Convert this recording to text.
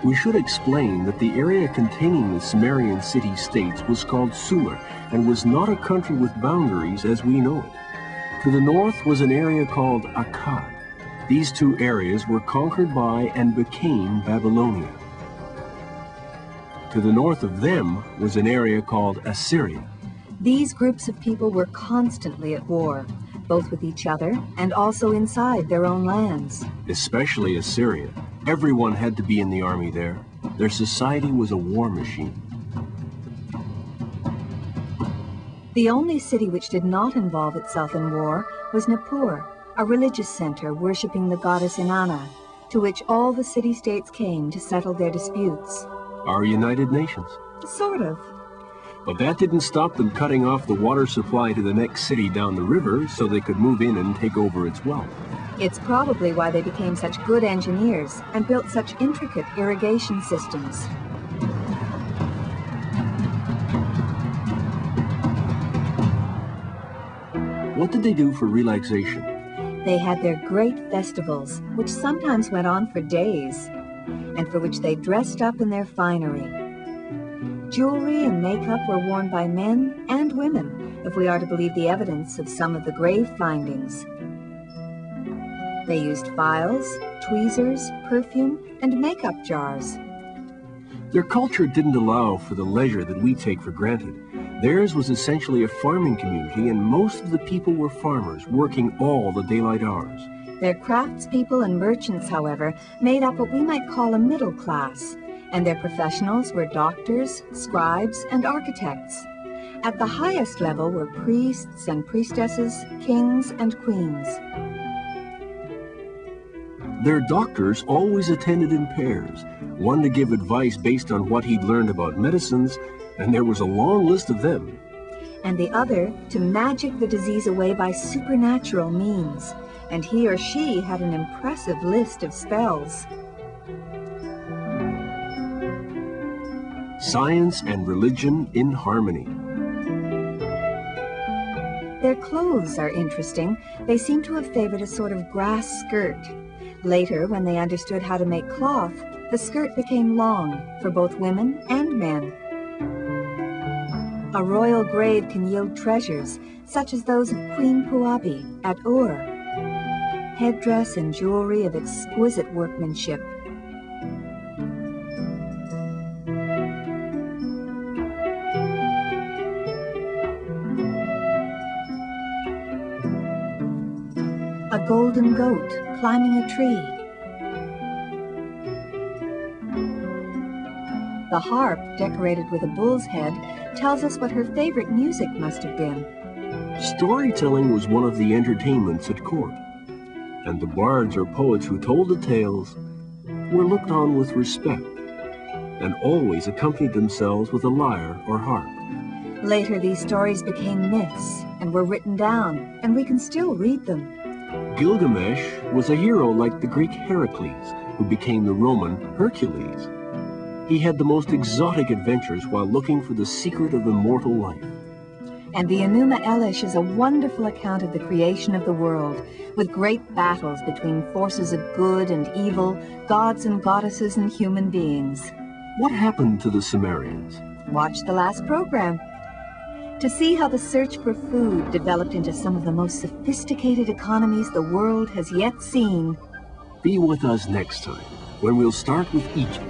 We should explain that the area containing the Sumerian city-states was called Sumer and was not a country with boundaries as we know it. To the north was an area called Akkad. These two areas were conquered by and became Babylonia. To the north of them was an area called Assyria. These groups of people were constantly at war, both with each other and also inside their own lands. Especially Assyria. Everyone had to be in the army there. Their society was a war machine. The only city which did not involve itself in war was Nippur, a religious center worshipping the goddess Inanna, to which all the city-states came to settle their disputes. Our United Nations. Sort of. But that didn't stop them cutting off the water supply to the next city down the river so they could move in and take over its wealth. It's probably why they became such good engineers and built such intricate irrigation systems. What did they do for relaxation? They had their great festivals, which sometimes went on for days, and for which they dressed up in their finery. Jewelry and makeup were worn by men and women, if we are to believe the evidence of some of the grave findings. They used files, tweezers, perfume, and makeup jars. Their culture didn't allow for the leisure that we take for granted. Theirs was essentially a farming community, and most of the people were farmers, working all the daylight hours. Their craftspeople and merchants, however, made up what we might call a middle class, and their professionals were doctors, scribes, and architects. At the highest level were priests and priestesses, kings and queens. Their doctors always attended in pairs, one to give advice based on what he'd learned about medicines, and there was a long list of them. And the other to magic the disease away by supernatural means, and he or she had an impressive list of spells. Science and religion in harmony. Their clothes are interesting. They seem to have favored a sort of grass skirt. Later, when they understood how to make cloth, the skirt became long for both women and men. A royal grave can yield treasures, such as those of Queen Puabi at Ur. Headdress and jewelry of exquisite workmanship. A golden goat climbing a tree. The harp, decorated with a bull's head, tells us what her favorite music must have been. Storytelling was one of the entertainments at court, and the bards or poets who told the tales were looked on with respect, and always accompanied themselves with a lyre or harp. Later, these stories became myths and were written down, and we can still read them. Gilgamesh was a hero like the Greek Heracles, who became the Roman Hercules. He had the most exotic adventures while looking for the secret of immortal life. And the Enuma Elish is a wonderful account of the creation of the world, with great battles between forces of good and evil, gods and goddesses and human beings. What happened to the Sumerians? Watch the last program to see how the search for food developed into some of the most sophisticated economies the world has yet seen. Be with us next time, when we'll start with Egypt.